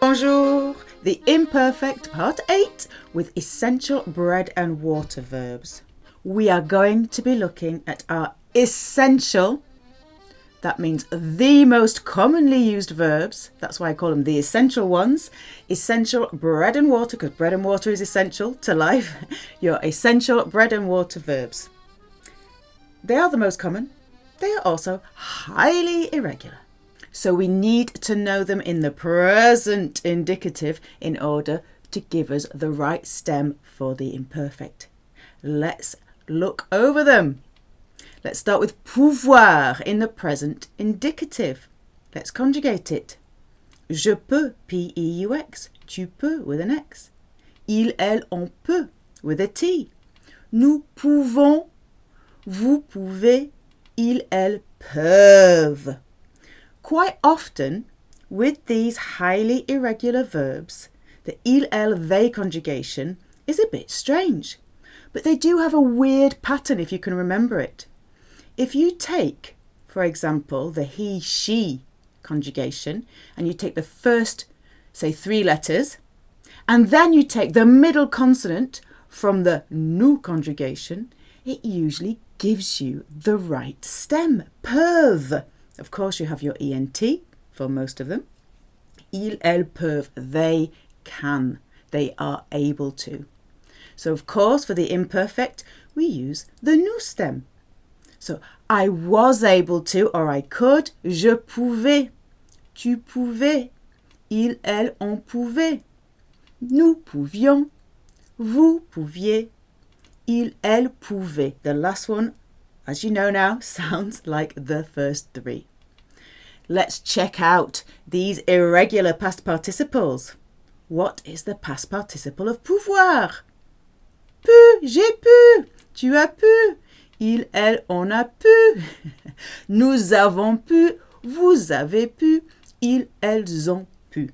Bonjour! The Imperfect Part 8 with essential bread and water verbs. We are going to be looking at our essential, that means the most commonly used verbs, that's why I call them the essential ones, essential bread and water, because bread and water is essential to life, your essential bread and water verbs. They are the most common, they are also highly irregular. So we need to know them in the present indicative in order to give us the right stem for the imperfect. Let's look over them. Let's start with pouvoir in the present indicative. Let's conjugate it. Je peux, P-E-U-X. Tu peux with an X. Il, elle, on peut with a T. Nous pouvons, vous pouvez, ils, elles peuvent. Quite often, with these highly irregular verbs, the il, elle, they conjugation is a bit strange. But they do have a weird pattern if you can remember it. If you take, for example, the he, she conjugation, and you take the first, say, 3 letters, and then you take the middle consonant from the nous conjugation, it usually gives you the right stem, peuvent. Of course, you have your ENT for most of them. Ils, elles peuvent, they can, they are able to. So, of course, for the imperfect, we use the nous stem. So, I was able to, or I could, je pouvais, tu pouvais, il, elle, on pouvait, nous pouvions, vous pouviez, il, elle pouvait. The last one, as you know now, sounds like the first 3. Let's check out these irregular past participles. What is the past participle of pouvoir? Pu, j'ai pu, tu as pu, il, elle, on a pu, nous avons pu, vous avez pu, ils, elles ont pu.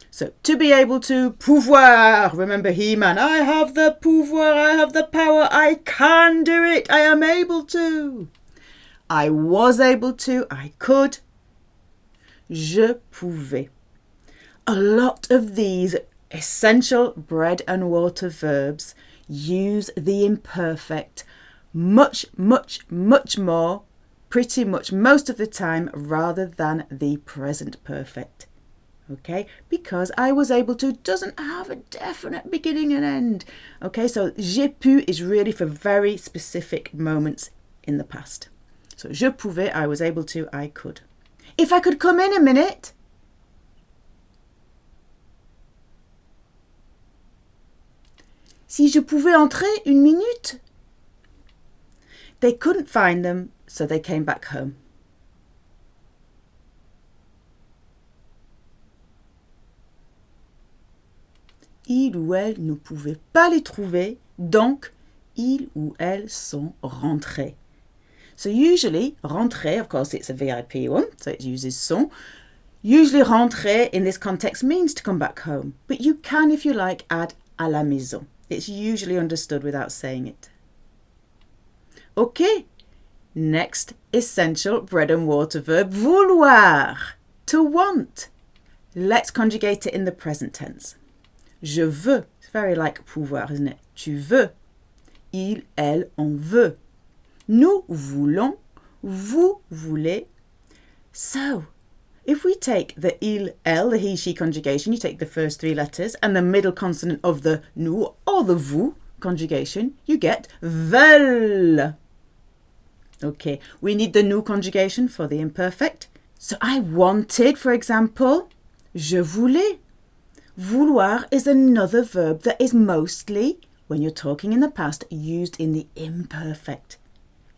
So, to be able to, pouvoir, remember He-Man, I have the pouvoir, I have the power, I can do it, I am able to. I was able to, I could, je pouvais. A lot of these essential bread and water verbs use the imperfect much more, pretty much most of the time, rather than the present perfect. Okay, because I was able to doesn't have a definite beginning and end. Okay, so j'ai pu is really for very specific moments in the past. So je pouvais, I was able to, I could. If I could come in a minute. Si je pouvais entrer une minute. They couldn't find them, so they came back home. Il ou elle ne pouvait pas les trouver, donc ils ou elles sont rentrés. So usually, rentrer, of course, it's a VIP one, so it uses sont. Usually, rentrer in this context means to come back home, but you can, if you like, add à la maison. It's usually understood without saying it. Okay, next essential bread and water verb, vouloir, to want. Let's conjugate it in the present tense. Je veux, it's very like pouvoir, isn't it? Tu veux, il, elle, on veut. Nous voulons, vous voulez. So, if we take the il, elle, the he, she conjugation, you take the first 3 letters and the middle consonant of the nous or the vous conjugation, you get veulent. Okay, we need the nous conjugation for the imperfect. So I wanted, for example, je voulais. Vouloir is another verb that is mostly, when you're talking in the past, used in the imperfect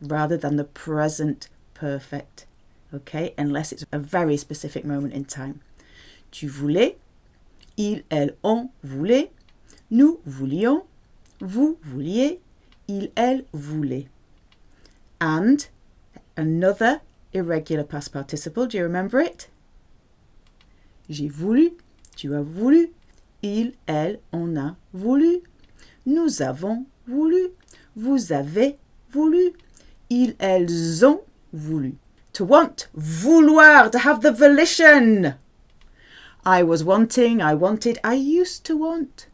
rather than the present perfect. Okay, unless it's a very specific moment in time. Tu voulais, il, elle, on voulait, nous voulions, vous vouliez, il, elle voulait. And another irregular past participle, do you remember it? J'ai voulu, tu as voulu, il, elle, on a voulu, nous avons voulu, vous avez voulu, ils, elles ont voulu. To want, vouloir, to have the volition. I was wanting, I wanted, I used to want.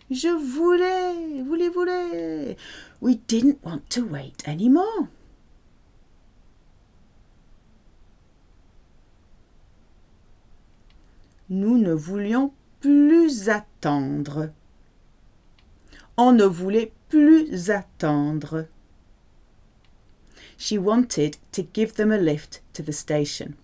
Je voulais, voulais. We didn't want to wait anymore. Nous ne voulions plus attendre. On ne voulait plus attendre. She wanted to give them a lift to the station.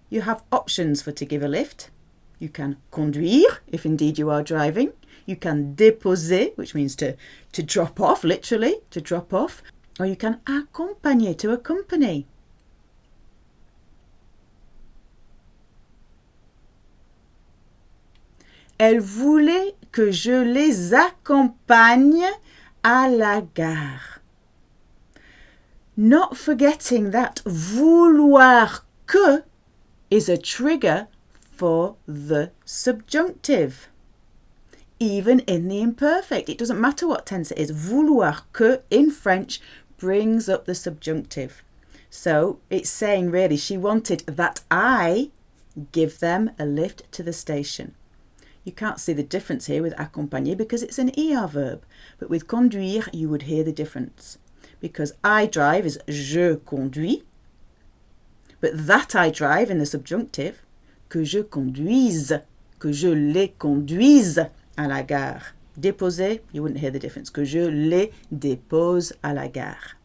You have options for to give a lift. You can conduire, if indeed you are driving. You can déposer, which means to drop off, literally, to drop off. Or you can accompagner, to accompany. Elle voulait que je les accompagne à la gare. Not forgetting that vouloir que is a trigger for the subjunctive. Even in the imperfect, it doesn't matter what tense it is. Vouloir que in French brings up the subjunctive. So it's saying really she wanted that I give them a lift to the station. You can't see the difference here with accompagner because it's an ER verb. But with conduire, you would hear the difference. Because I drive is je conduis. But that I drive in the subjunctive, que je conduise, que je les conduise à la gare. Déposer, you wouldn't hear the difference. Que je les dépose à la gare.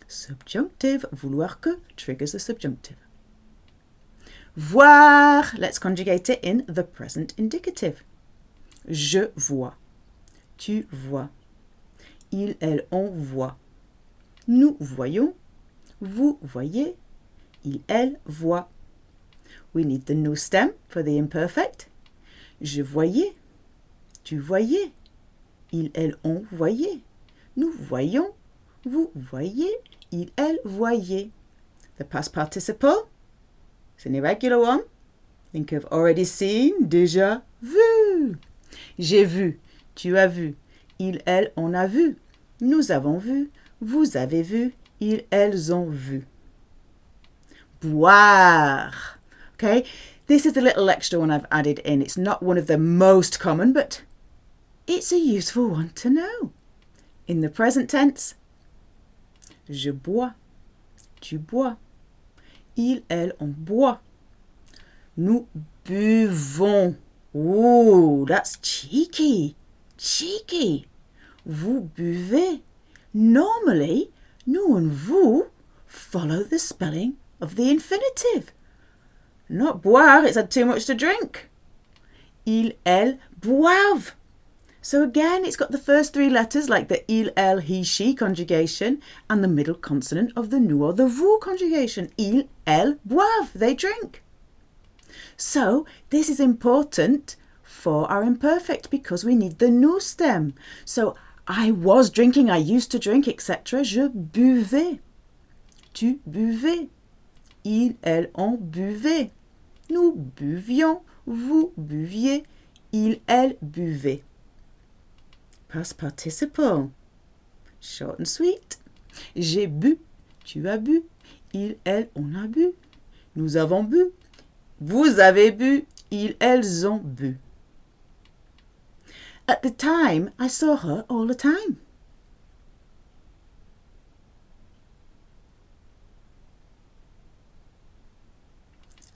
Subjunctive, vouloir que, triggers the subjunctive. Voir, let's conjugate it in the present indicative. Je vois. Tu vois. Il, elle, on voit. Nous voyons. Vous voyez. Il, elle, voit. We need the nous stem for the imperfect. Je voyais. Tu voyais. Il, elle, on voyait. Nous voyons. Vous voyez. Il, elle, voyait. The past participle. It's an irregular one. Think of already seen, déjà vu. J'ai vu, tu as vu. Il, elle, on a vu. Nous avons vu. Vous avez vu. Ils, elles ont vu. Boire. Okay, this is the little extra one I've added in. It's not one of the most common, but it's a useful one to know. In the present tense, je bois. Tu bois. Il, elle, on boit. Nous buvons. Ooh, that's cheeky. Cheeky. Vous buvez. Normally, nous and vous follow the spelling of the infinitive. Not boire, it's had too much to drink. Il, elle, boivent. So again, it's got the first three letters like the il, elle, he, she conjugation and the middle consonant of the nous or the vous conjugation. Il, elle, boivent. They drink. So this is important for our imperfect because we need the nous stem. So I was drinking, I used to drink, etc. Je buvais. Tu buvais. Il, elle, on buvait. Nous buvions. Vous buviez. Il, elle, buvait. Past participle. Short and sweet. J'ai bu. Tu as bu. Il, elle, on a bu. Nous avons bu. Vous avez bu. Ils, elles ont bu. At the time, I saw her all the time.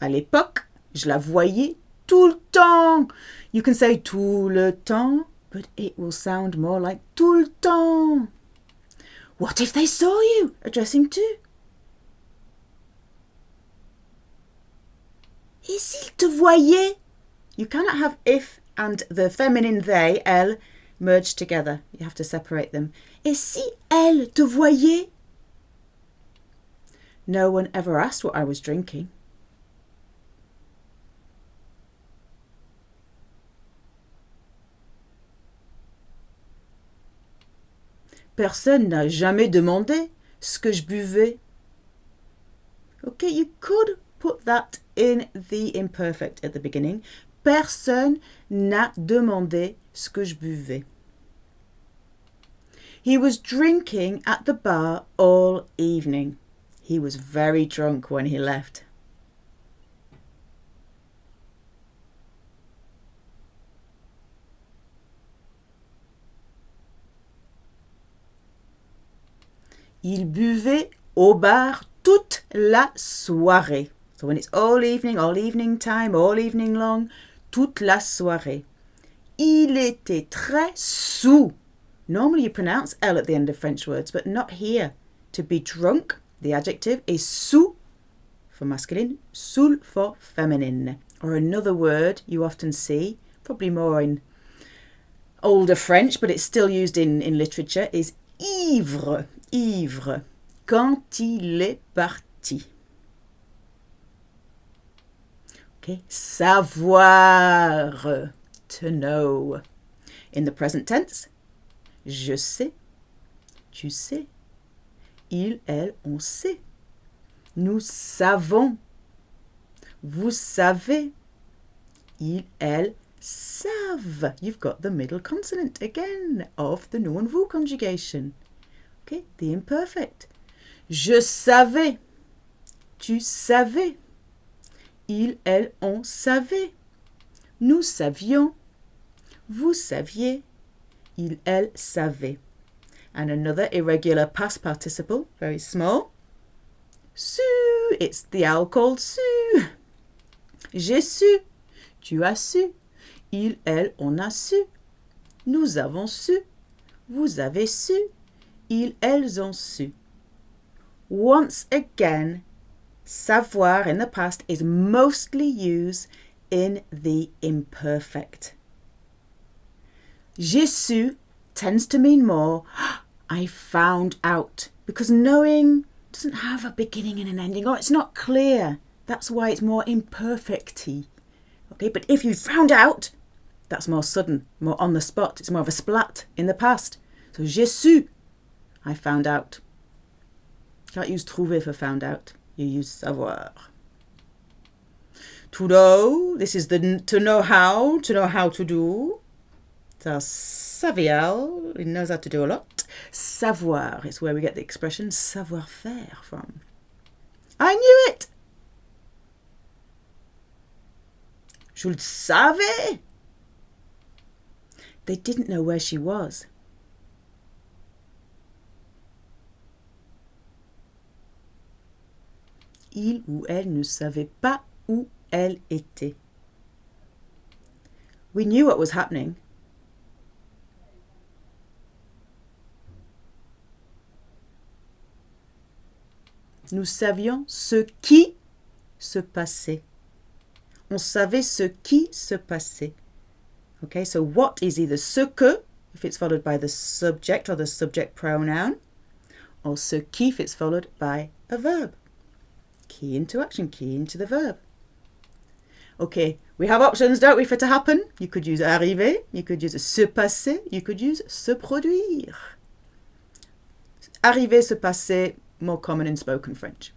À l'époque, je la voyais tout le temps. You can say tout le temps, but it will sound more like tout le temps. What if they saw you addressing to? Et s'ils te voyaient? You cannot have if and the feminine they, elle, merged together. You have to separate them. Et si elle te voyait? No one ever asked what I was drinking. Personne n'a jamais demandé ce que je buvais. Okay, you could put that in the imperfect at the beginning. Personne n'a demandé ce que je buvais. He was drinking at the bar all evening. He was very drunk when he left. Il buvait au bar toute la soirée. So when it's all evening time, all evening long, toute la soirée. Il était très saoul. Normally you pronounce L at the end of French words, but not here. To be drunk, the adjective is saoul for masculine, saoul for feminine. Or another word you often see, probably more in older French, but it's still used in literature, is ivre. Ivre. Quand il est parti. Okay. Savoir. To know. In the present tense, je sais, tu sais, il, elle, on sait. Nous savons. Vous savez. Il, elle, savent. You've got the middle consonant again of the nous and vous conjugation. Okay, the imperfect. Je savais. Tu savais. Il, elle, on savait. Nous savions. Vous saviez. Il, elle, savait. And another irregular past participle, very small. Su. It's the owl called Su. J'ai su. Tu as su. Il, elle, on a su. Nous avons su. Vous avez su. Ils, elles ont su. Once again, savoir in the past is mostly used in the imperfect. J'ai su tends to mean more, I found out, because knowing doesn't have a beginning and an ending, or it's not clear. That's why it's more imperfect-y. Okay, but if you found out, that's more sudden, more on the spot. It's more of a splat in the past. So j'ai su, I found out. Can't use trouver for found out. You use savoir. To know, this is the to know how to do. So savial, he knows how to do a lot. Savoir is where we get the expression savoir-faire from. I knew it! Je le savais! They didn't know where she was. Il ou elle ne savait pas où elle était. We knew what was happening. Nous savions ce qui se passait. On savait ce qui se passait. Okay, so what is either ce que, if it's followed by the subject or the subject pronoun, or ce qui if it's followed by a verb. Key into action, key into the verb. Okay, we have options, don't we, for to happen? You could use arriver, you could use se passer, you could use se produire. Arriver, se passer, more common in spoken French.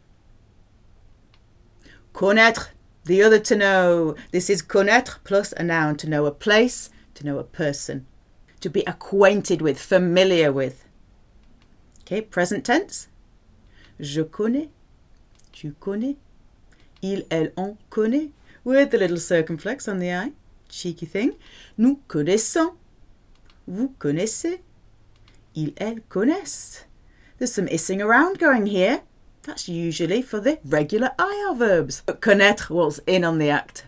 Connaître, the other to know. This is connaître plus a noun, to know a place, to know a person. To be acquainted with, familiar with. Okay, present tense. Je connais, tu connais, il, elle, on connaît. With the little circumflex on the I. Cheeky thing. Nous connaissons. Vous connaissez. Ils, elles connaissent. There's some issing around going here. That's usually for the regular IR verbs. But connaître was in on the act.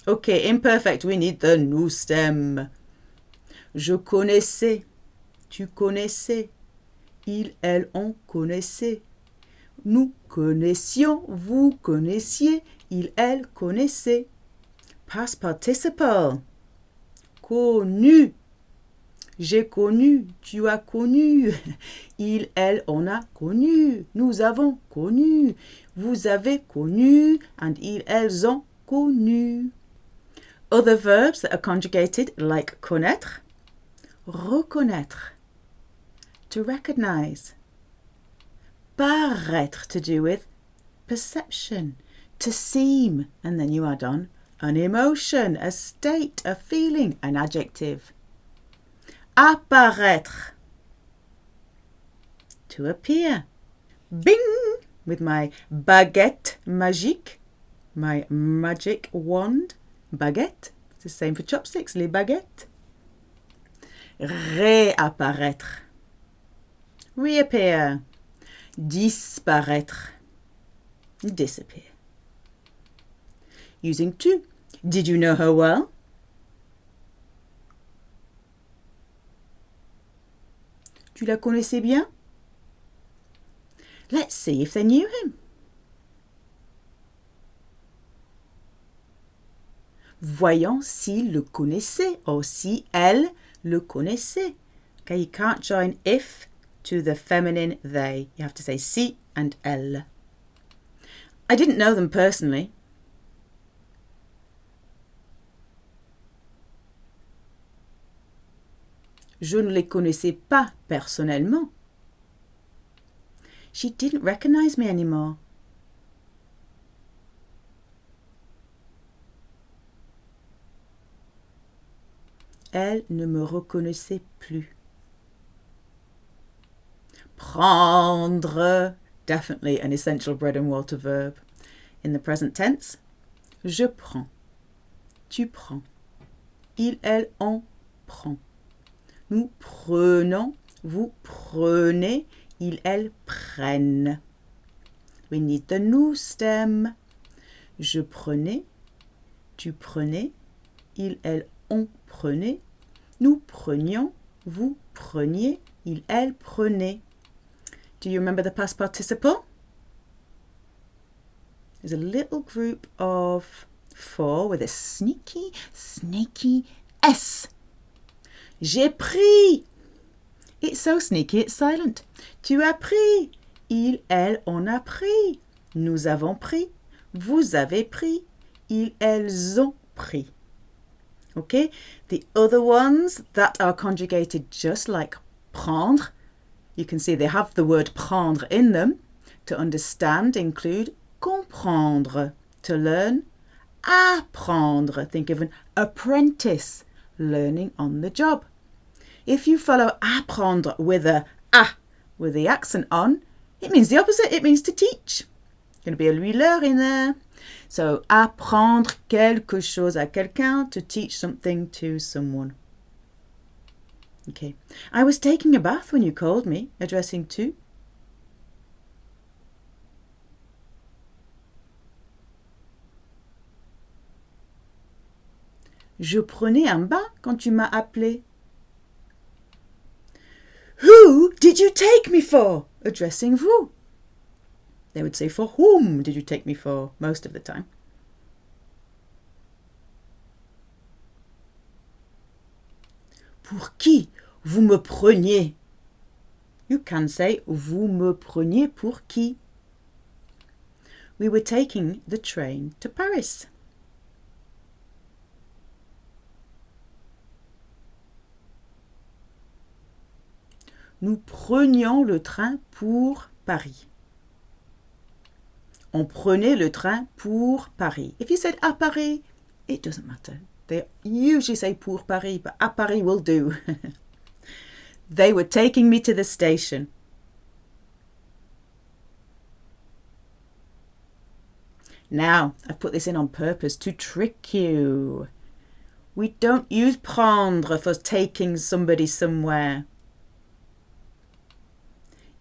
Okay, imperfect, we need the nous stem. Je connaissais. Tu connaissais. Il, elle, on connaissait. Nous connaissions. Vous connaissiez. Il, elle connaissait. Past participle. Connu. J'ai connu, tu as connu. Il, elle, on a connu. Nous avons connu. Vous avez connu. And ils, elles ont connu. Other verbs that are conjugated like connaître. Reconnaître. To recognize. Paraître, to do with perception. To seem. And then you add on an emotion, a state, a feeling, an adjective. Apparaître. To appear. Bing! With my baguette magique, my magic wand. Baguette. It's the same for chopsticks, les baguettes. Réapparaître. Reappear. disparaître, disappear. Using tu. Did you know her well? Tu la connaissais bien? Let's see if they knew him. Voyons s'il le connaissait or si elle le connaissait. Okay, you can't join if to the feminine they. You have to say si and elle. I didn't know them personally. Je ne les connaissais pas personnellement. She didn't recognize me anymore. Elle ne me reconnaissait plus. Prendre, definitely an essential bread and water verb. In the present tense, je prends, tu prends, il, elle, on prend. Nous prenons, vous prenez, ils, elles prennent. We need the nous stem. Je prenais, tu prenais, il, elle, on prenait. Nous prenions, vous preniez, il, elle prenait. Do you remember the past participle? There's a little group of 4 with a sneaky S. J'ai pris. It's so sneaky, it's silent. Tu as pris. Il, elle, on a pris. Nous avons pris. Vous avez pris. Ils, elles ont pris. Okay? The other ones that are conjugated just like prendre, you can see they have the word prendre in them. To understand include comprendre, to learn, apprendre. Think of an apprentice learning on the job. If you follow apprendre with a with the accent on, it means the opposite. It means to teach. Going to be a lui-leur in there. So apprendre quelque chose à quelqu'un, to teach something to someone. Okay. I was taking a bath when you called me, addressing tu. Je prenais un bain quand tu m'as appelé. Who did you take me for? Addressing vous. They would say, for whom did you take me for? Most of the time. Pour qui vous me preniez? You can say, vous me preniez pour qui? We were taking the train to Paris. Nous prenions le train pour Paris. On prenait le train pour Paris. If you said à Paris, it doesn't matter. They usually say pour Paris, but à Paris will do. They were taking me to the station. Now, I've put this in on purpose to trick you. We don't use prendre for taking somebody somewhere.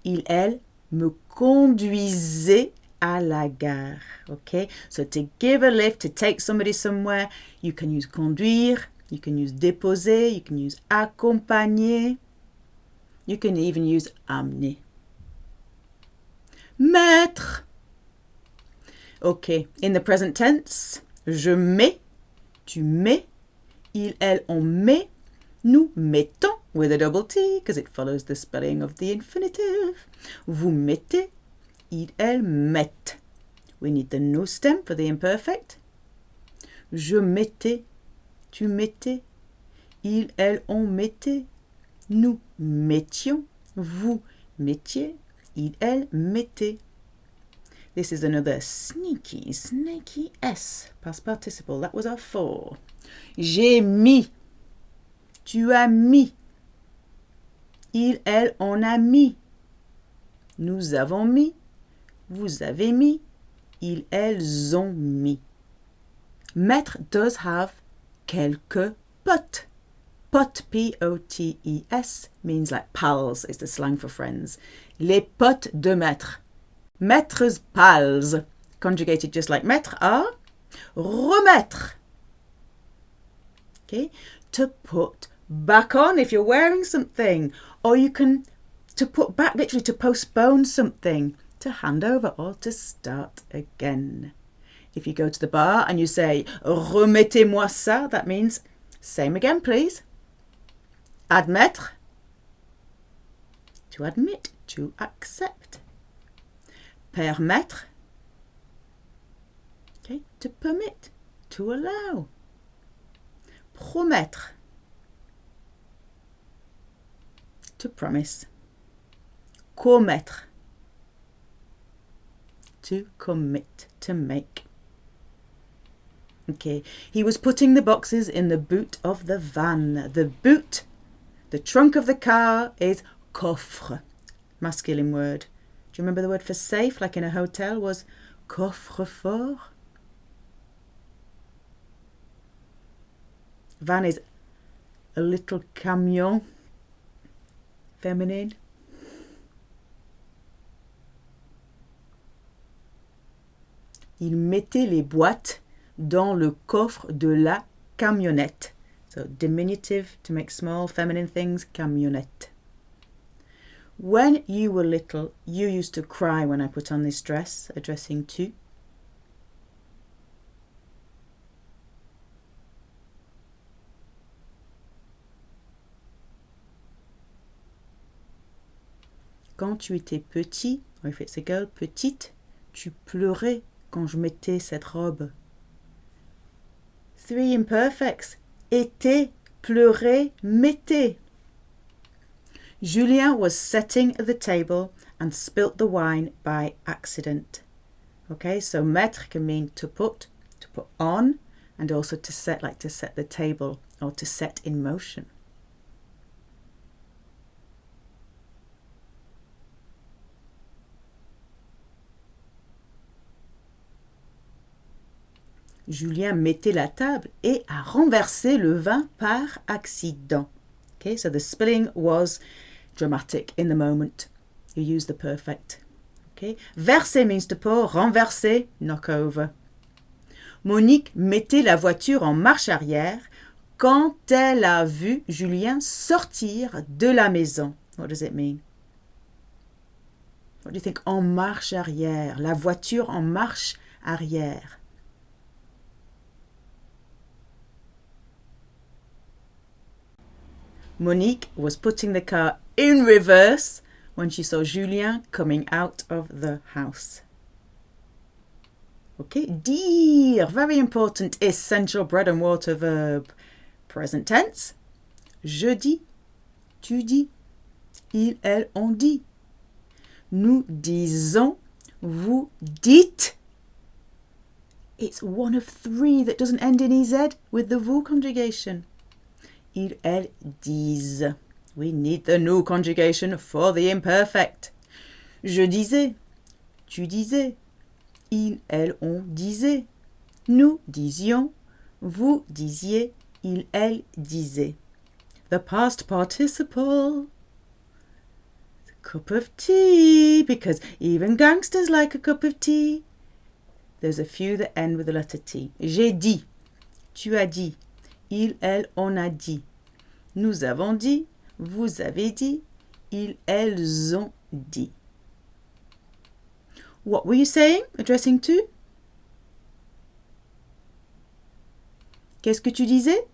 Il, elle me conduisait à la gare. Okay, so to give a lift, to take somebody somewhere, you can use conduire, you can use déposer, you can use accompagner, you can even use amener. Mettre. Okay, in the present tense, je mets, tu mets, il, elle, on met, nous mettons, with a double T, because it follows the spelling of the infinitive. Vous mettez, il, elle, mettent. We need the no stem for the imperfect. Je mettais, tu mettais, il, elle, on mettait, nous mettions, vous mettiez, il, elle, mettait. This is another sneaky S, past participle. That was our 4. J'ai mis, tu as mis, il, elle, on a mis, nous avons mis, vous avez mis, ils, elles ont mis. Mettre does have quelques but. potes, P-O-T-E-S, means like pals, it's the slang for friends. Les potes de maître. Maîtres pals, conjugated just like maître, are remettre. Okay, to put back on if you're wearing something, or you can, to put back, literally to postpone something, to hand over or to start again. If you go to the bar and you say, remettez-moi ça, that means, same again please. Admettre, to admit, to accept. Permettre, okay, to permit, to allow. Promettre, to promise. Commettre, to commit, to make. Okay, he was putting the boxes in the boot of the van. The boot, the trunk of the car, is coffre, masculine word. Do you remember the word for safe, like in a hotel, was coffre-fort? Van is a little camion, feminine. Il mettait les boîtes dans le coffre de la camionnette. So diminutive to make small feminine things, camionnette. When you were little, you used to cry when I put on this dress, addressing tu. Quand tu étais petit, or if it's a girl, petite, tu pleurais quand je mettais cette robe. 3 imperfects. Était, pleurer, mettez. Julien was setting the table and spilt the wine by accident. Okay, so mettre can mean to put on, and also to set, like to set the table or to set in motion. Julien mettait la table et a renversé le vin par accident. Okay, so the spilling was dramatic in the moment. You use the perfect. Okay, verser means to pour, renverser, knock over. Monique mettait la voiture en marche arrière quand elle a vu Julien sortir de la maison. What does it mean? What do you think? En marche arrière. La voiture en marche arrière. Monique was putting the car in reverse when she saw Julien coming out of the house. Okay, dire, very important, essential bread and water verb. Present tense. Je dis, tu dis, il, elle, on dit. Nous disons, vous dites. It's one of 3 that doesn't end in EZ with the vous conjugation. Ils, elles disent. We need the nous conjugation for the imperfect. Je disais, tu disais, il, elle, on disait. Nous disions, vous disiez, il, elle disait. The past participle. A cup of tea, because even gangsters like a cup of tea. There's a few that end with the letter T. J'ai dit, tu as dit. Il, elle, on a dit. Nous avons dit, vous avez dit, ils, elles ont dit. What were you saying, addressing to? Qu'est-ce que tu disais?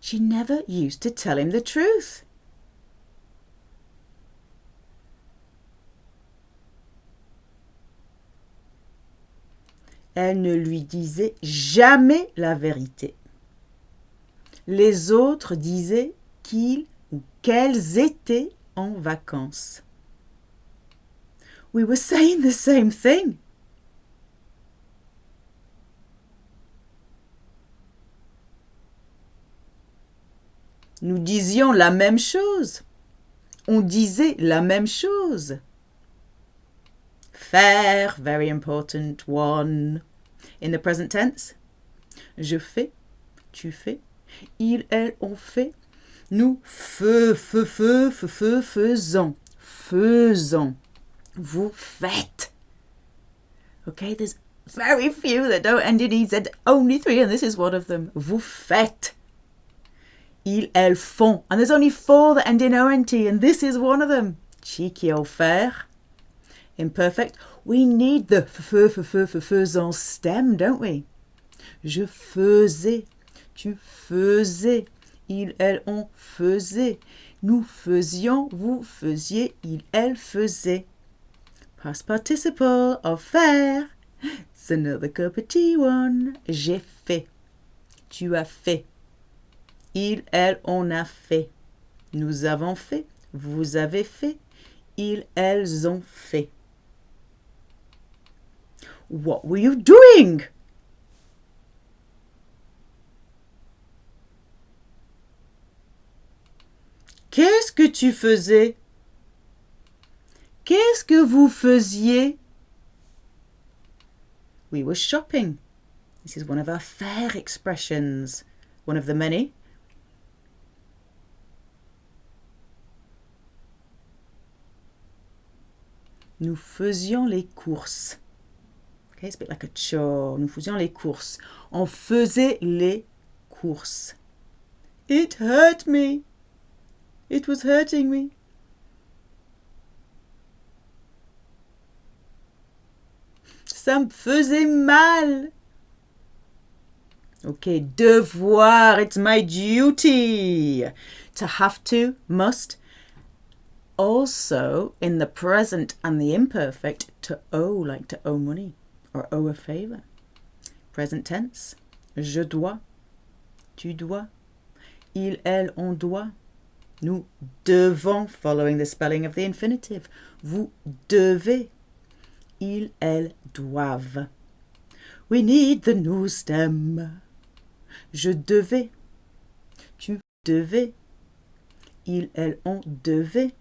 She never used to tell him the truth. Elle ne lui disait jamais la vérité. Les autres disaient qu'ils ou qu'elles étaient en vacances. We were saying the same thing. Nous disions la même chose. On disait la même chose. Faire, very important one. In the present tense, je fais, tu fais, ils, elles ont fait. Nous faisons. Faisons. Vous faites. Okay, there's very few that don't end in EZ, only 3, and this is one of them. Vous faites. Ils, elles font. And there's only 4 that end in ONT, and this is one of them. Cheeky old faire. Imperfect. We need the faisons stem, don't we? Je faisais. Tu faisais. Ils, elles, on faisait. Nous faisions. Vous faisiez. Ils, elles faisaient. Past participle of faire. It's another cup of tea one. J'ai fait. Tu as fait. Il, elle, on a fait. Nous avons fait. Vous avez fait. Ils, elles ont fait. What were you doing? Qu'est-ce que tu faisais? Qu'est-ce que vous faisiez? We were shopping. This is one of our faire expressions. One of the many. Nous faisions les courses. Okay, it's a bit like a chore. Nous faisions les courses. On faisait les courses. It hurt me. It was hurting me. Ça me faisait mal. Okay, devoir. It's my duty. To have to, must. Also, in the present and the imperfect, to owe, like to owe money or owe a favor. Present tense. Je dois. Tu dois. Il, elle, on doit. Nous devons, following the spelling of the infinitive. Vous devez. Ils, elles doivent. We need the new stem. Je devais. Tu devais. Ils, elles, on devait.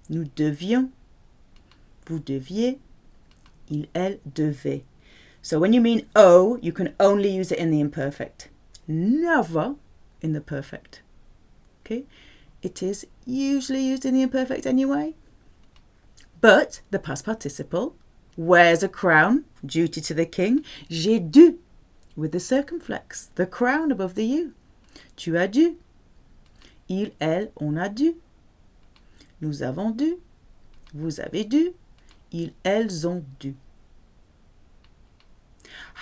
Nous devions. Vous deviez. Ils, elles devaient. So when you mean owe, you can only use it in the imperfect. Never in the perfect. Okay? It is usually used in the imperfect anyway. But the past participle wears a crown, duty to the king. J'ai dû, with the circumflex, the crown above the U. Tu as dû. Il, elle, on a dû. Nous avons dû. Vous avez dû. Ils, elles ont dû.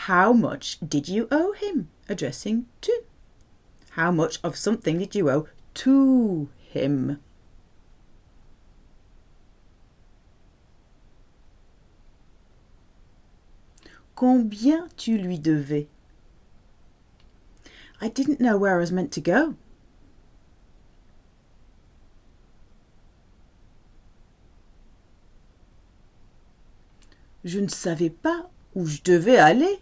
How much did you owe him? Addressing to. How much of something did you owe to him? Combien tu lui devais? I didn't know where I was meant to go. Je ne savais pas où je devais aller.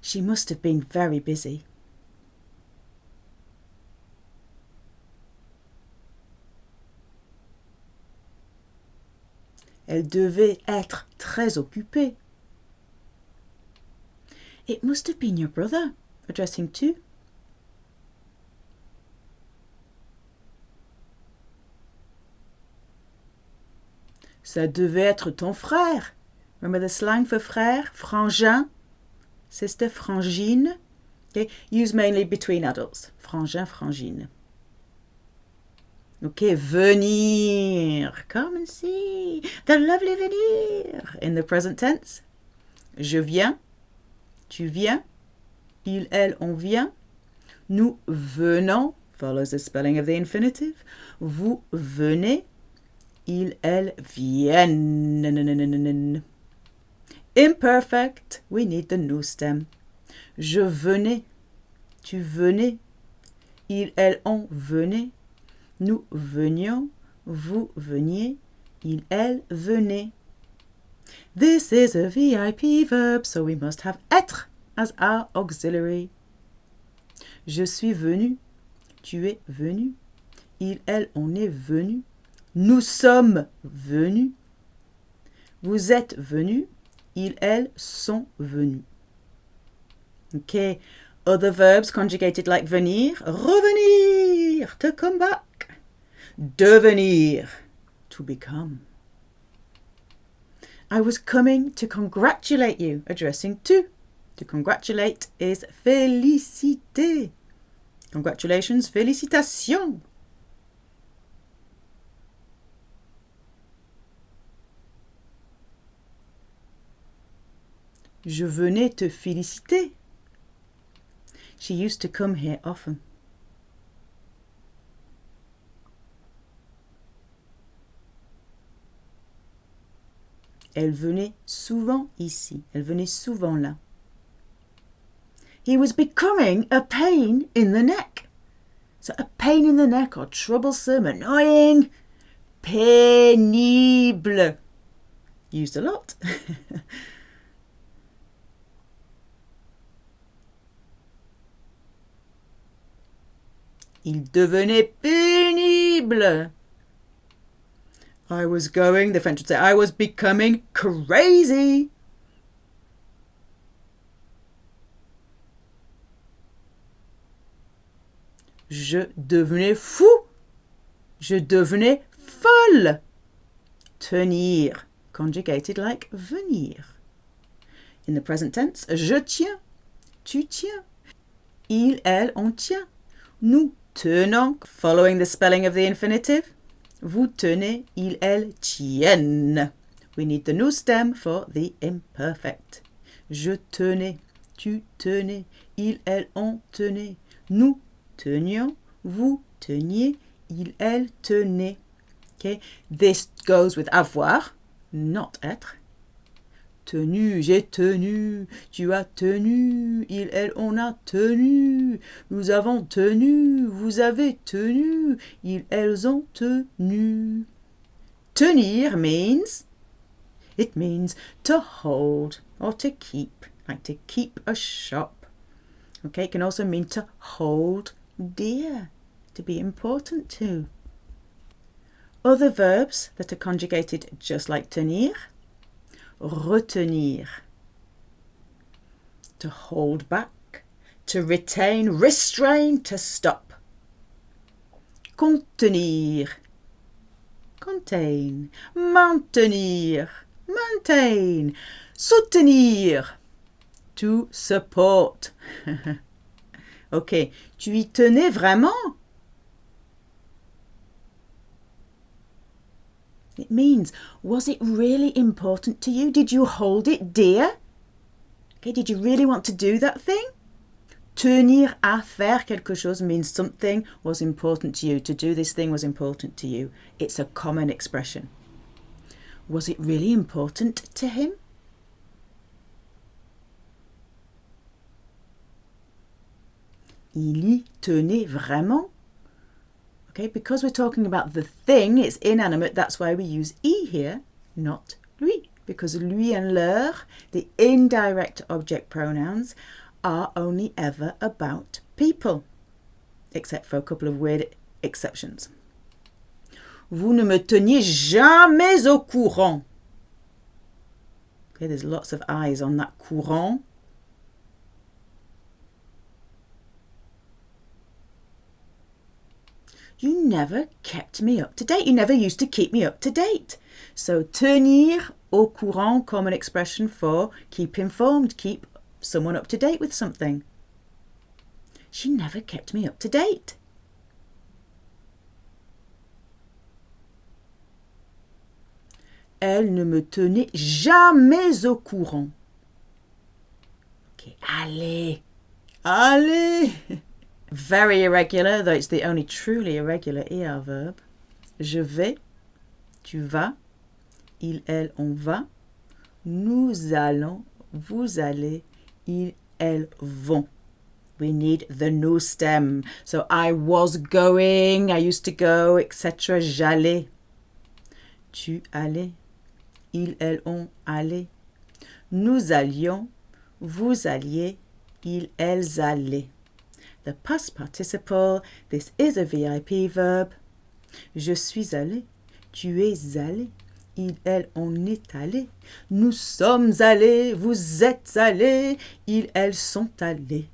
She must have been very busy. Elle devait être très occupée. It must have been your brother, addressing to. Ça devait être ton frère. Remember the slang for frère? Frangin, sister, frangine. Okay, used mainly between adults. Frangin, frangine. Okay, venir. Come and see the lovely venir. In the present tense. Je viens. Tu viens. Il, elle, on vient. Nous venons. Follows the spelling of the infinitive. Vous venez. Ils, elles viennent. Imperfect. We need the new stem. Je venais. Tu venais. Ils, elles, on venait. Nous venions. Vous veniez. Ils, elles venaient. This is a VIP verb, so we must have être as our auxiliary. Je suis venu. Tu es venu. Il, elle, on est venu. Nous sommes venus. Vous êtes venus. Ils, elles sont venus. Okay, Other verbs conjugated like venir. Revenir, to come back. Devenir, to become. I was coming to congratulate you, addressing tu. To congratulate is féliciter. Congratulations, félicitations. Je venais te féliciter. She used to come here often. Elle venait souvent ici. Elle venait souvent là. He was becoming a pain in the neck. So a pain in the neck or troublesome, annoying, pénible. Used a lot. Il devenait pénible. I was going, the French would say, I was becoming crazy. Je devenais fou. Je devenais folle. Tenir, conjugated like venir. In the present tense, je tiens, tu tiens. Il, elle, on tient. Nous tenons, following the spelling of the infinitive. Vous tenez, ils, elles tiennent. We need the new stem for the imperfect. Je tenais, tu tenais, ils, elles, on tenait. Nous tenions, vous teniez, ils, elles tenaient. Okay? This goes with avoir, not être. Tenu, j'ai tenu, tu as tenu, il, elle, on a tenu, nous avons tenu, vous avez tenu, ils, elles ont tenu. Tenir means to hold or to keep, like to keep a shop. Okay, it can also mean to hold dear, to be important to. Other verbs that are conjugated just like tenir. Retenir, to hold back, to retain, restrain, to stop. Contenir, contain. Maintenir, maintain. Soutenir, to support. Ok, tu y tenais vraiment? It means, was it really important to you? Did you hold it dear? Okay, did you really want to do that thing? Tenir à faire quelque chose means something was important to you. To do this thing was important to you. It's a common expression. Was it really important to him? Il y tenait vraiment? Okay, because we're talking about the thing, it's inanimate, that's why we use I here, not lui. Because lui and leur, the indirect object pronouns, are only ever about people, except for a couple of weird exceptions. Vous ne me teniez jamais au courant. Okay, there's lots of eyes on that courant. You never kept me up to date. You never used to keep me up to date. So, tenir au courant, common expression for keep informed, keep someone up to date with something. She never kept me up to date. Elle ne me tenait jamais au courant. Okay, allez, allez. Very irregular, though it's the only truly irregular ER verb. Je vais, tu vas, il, elle, on va. Nous allons, vous allez, ils, elles vont. We need the new stem. So I was going, I used to go, etc. J'allais. Tu allais, ils, elles, on allait. Nous allions, vous alliez, ils, elles allaient. The past participle, this is a VIP verb. Je suis allé, tu es allé, il, elle, on est allé. Nous sommes allés, vous êtes allés, ils, elles sont allés.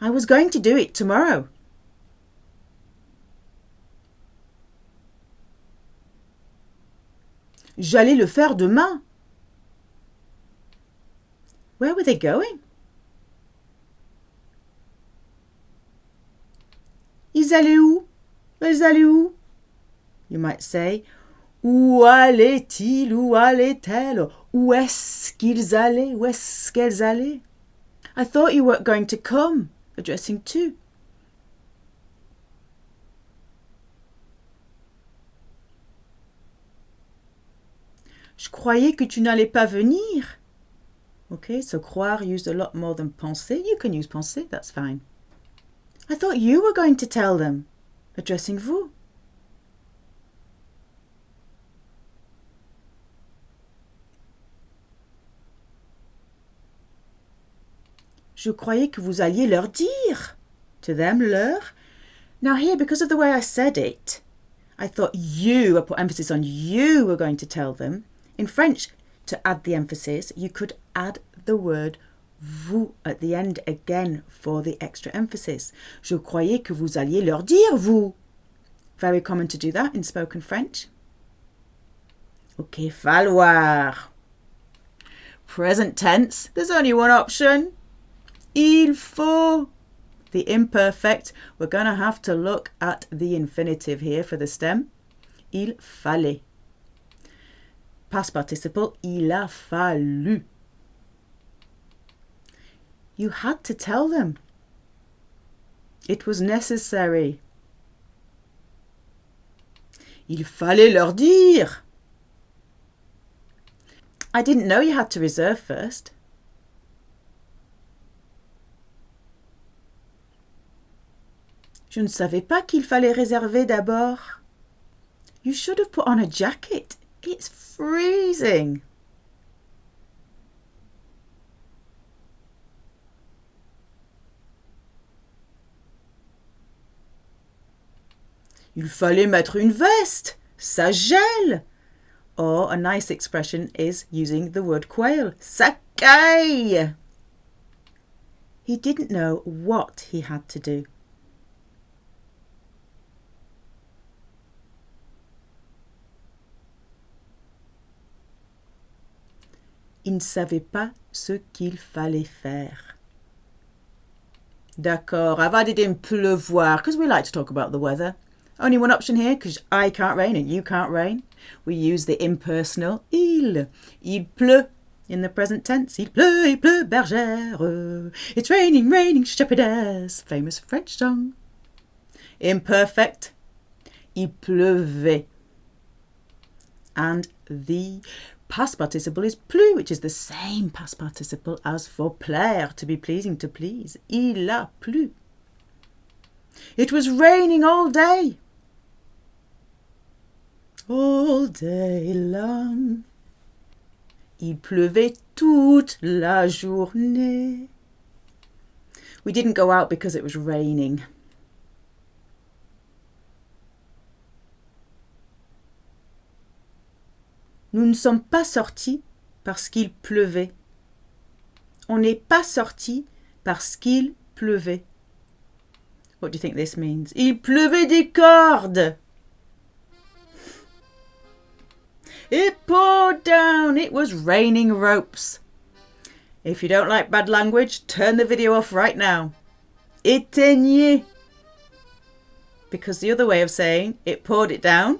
I was going to do it tomorrow. J'allais le faire demain. Where were they going? Ils allaient où? Ils allaient où? You might say, où allaient-ils? Où allaient-elles? Où est-ce qu'ils allaient? Où est-ce qu'elles allaient? I thought you weren't going to come. Addressing to. Je croyais que tu n'allais pas venir. Okay, so croire used a lot more than penser. You can use penser, that's fine. I thought you were going to tell them. Addressing vous. Je croyais que vous alliez leur dire. To them, leur. Now here, because of the way I said it, I thought you, I put emphasis on you were going to tell them. In French, to add the emphasis, you could add the word vous at the end again for the extra emphasis. Je croyais que vous alliez leur dire, vous. Very common to do that in spoken French. Okay, falloir. Present tense, there's only one option. Il faut. The imperfect, we're going to have to look at the infinitive here for the stem. Il fallait. Past participle, il a fallu. You had to tell them. It was necessary. Il fallait leur dire. I didn't know you had to reserve first. Je ne savais pas qu'il fallait réserver d'abord. You should have put on a jacket. It's freezing. Il fallait mettre une veste. Ça gèle. Or a nice expression is using the word quail. Ça caille. He didn't know what he had to do. Il ne savait pas ce qu'il fallait faire. D'accord, I've added in pleuvoir because we like to talk about the weather. Only one option here because I can't rain and you can't rain. We use the impersonal il. Il pleut in the present tense. Il pleut, bergère. It's raining, raining, shepherdess. Famous French song. Imperfect. Il pleuvait. And the past participle is plu, which is the same past participle as for plaire, to be pleasing, to please. Il a plu. It was raining all day. All day long. Il pleuvait toute la journée. We didn't go out because it was raining. Nous ne sommes pas sortis parce qu'il pleuvait. On n'est pas sortis parce qu'il pleuvait. What do you think this means? Il pleuvait des cordes. It poured down. It was raining ropes. If you don't like bad language, turn the video off right now. Éteignez. Because the other way of saying it poured it down.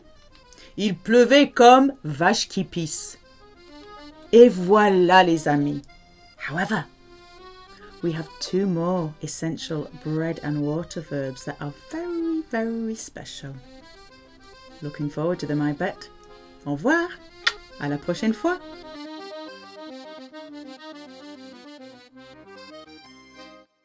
Il pleuvait comme vache qui pisse. Et voilà les amis. However, we have two more essential bread and water verbs that are very, very special. Looking forward to them, I bet. Au revoir. À la prochaine fois.